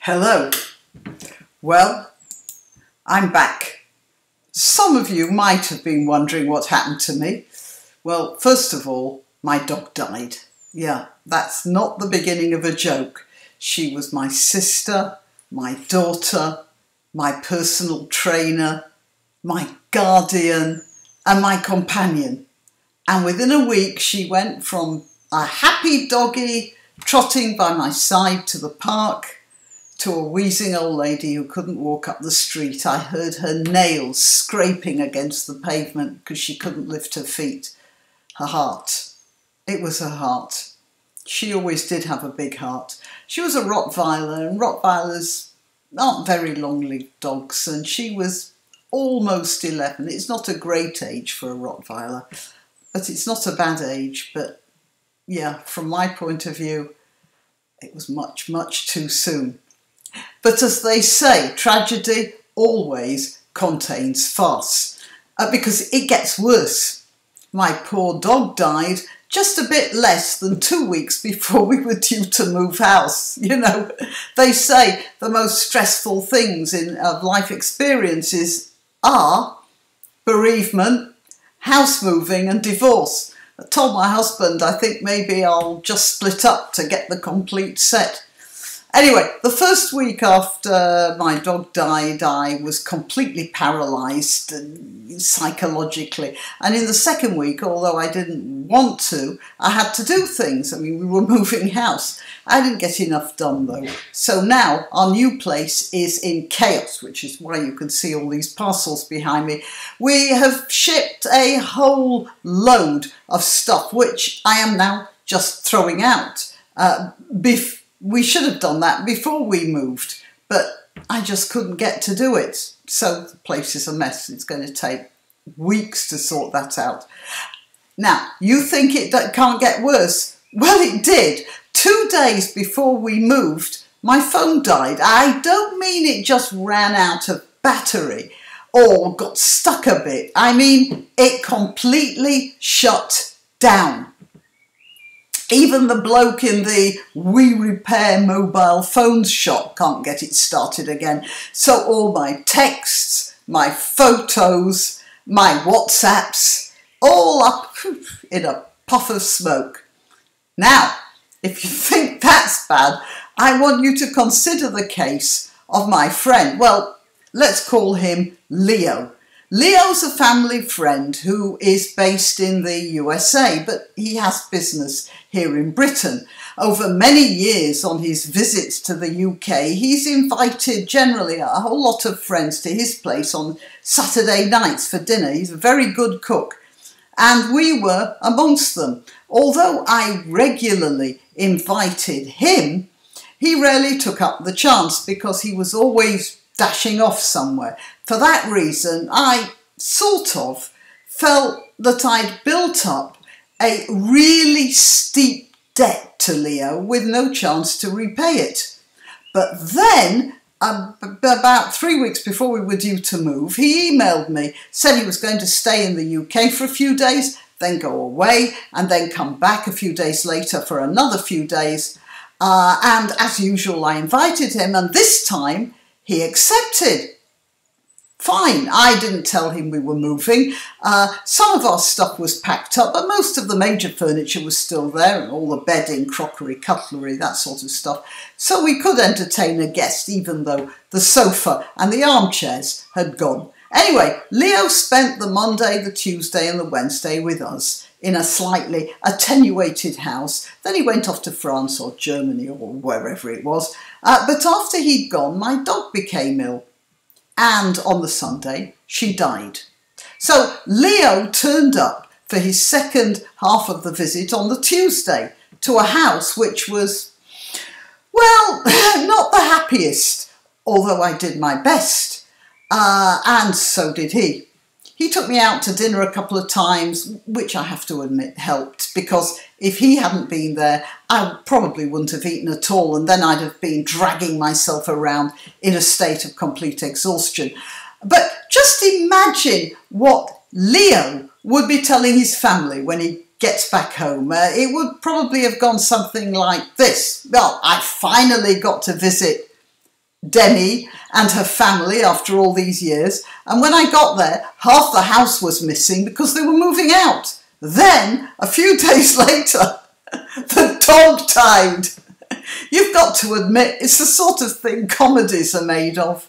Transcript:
Hello. Well, I'm back. Some of you might have been wondering what happened to me. Well, first of all, my dog died. Yeah, that's not the beginning of a joke. She was my sister, my daughter, my personal trainer, my guardian, and my companion. And within a week, she went from a happy doggy trotting by my side to the park to a wheezing old lady who couldn't walk up the street. I heard her nails scraping against the pavement because she couldn't lift her feet. Her heart. It was her heart. She always did have a big heart. She was a Rottweiler, and Rottweilers aren't very long-lived dogs, and she was almost 11. It's not a great age for a Rottweiler, but it's not a bad age. But yeah, from my point of view, it was much, much too soon. But as they say, tragedy always contains farce, because it gets worse. My poor dog died just a bit less than 2 weeks before we were due to move house. You know, they say the most stressful things of life experiences are bereavement, house moving and divorce. I told my husband I think maybe I'll just split up to get the complete set. Anyway, the first week after my dog died, I was completely paralysed psychologically. And in the second week, although I didn't want to, I had to do things. I mean, we were moving house. I didn't get enough done, though. So now our new place is in chaos, which is why you can see all these parcels behind me. We have shipped a whole load of stuff, which I am now just throwing out. We should have done that before we moved, but I just couldn't get to do it. So the place is a mess. It's going to take weeks to sort that out. Now, you think it can't get worse? Well, it did. 2 days before we moved, my phone died. I don't mean it just ran out of battery or got stuck a bit. I mean, it completely shut down. Even the bloke in the We Repair mobile phones shop can't get it started again. So all my texts, my photos, my WhatsApps, all up in a puff of smoke. Now, if you think that's bad, I want you to consider the case of my friend. Well, let's call him Leo. Leo's a family friend who is based in the USA, but he has business here in Britain. Over many years on his visits to the UK, he's invited generally a whole lot of friends to his place on Saturday nights for dinner. He's a very good cook, and we were amongst them. Although I regularly invited him, he rarely took up the chance because he was always dashing off somewhere. For that reason, I sort of felt that I'd built up a really steep debt to Leo with no chance to repay it. But then, about 3 weeks before we were due to move, he emailed me, said he was going to stay in the UK for a few days, then go away, and then come back a few days later for another few days. And as usual, I invited him, and this time he accepted. Fine, I didn't tell him we were moving. Some of our stuff was packed up, but most of the major furniture was still there, and all the bedding, crockery, cutlery, that sort of stuff. So we could entertain a guest, even though the sofa and the armchairs had gone. Anyway, Leo spent the Monday, the Tuesday and the Wednesday with us in a slightly attenuated house. Then he went off to France or Germany or wherever it was. But after he'd gone, my dog became ill. And on the Sunday, she died. So Leo turned up for his second half of the visit on the Tuesday to a house which was, well, not the happiest, although I did my best. And so did he. He took me out to dinner a couple of times, which I have to admit helped, because if he hadn't been there, I probably wouldn't have eaten at all, and then I'd have been dragging myself around in a state of complete exhaustion. But just imagine what Leo would be telling his family when he gets back home. It would probably have gone something like this. Well, I finally got to visit Demi and her family after all these years. And when I got there, half the house was missing because they were moving out. Then, a few days later, the dog died. You've got to admit, it's the sort of thing comedies are made of.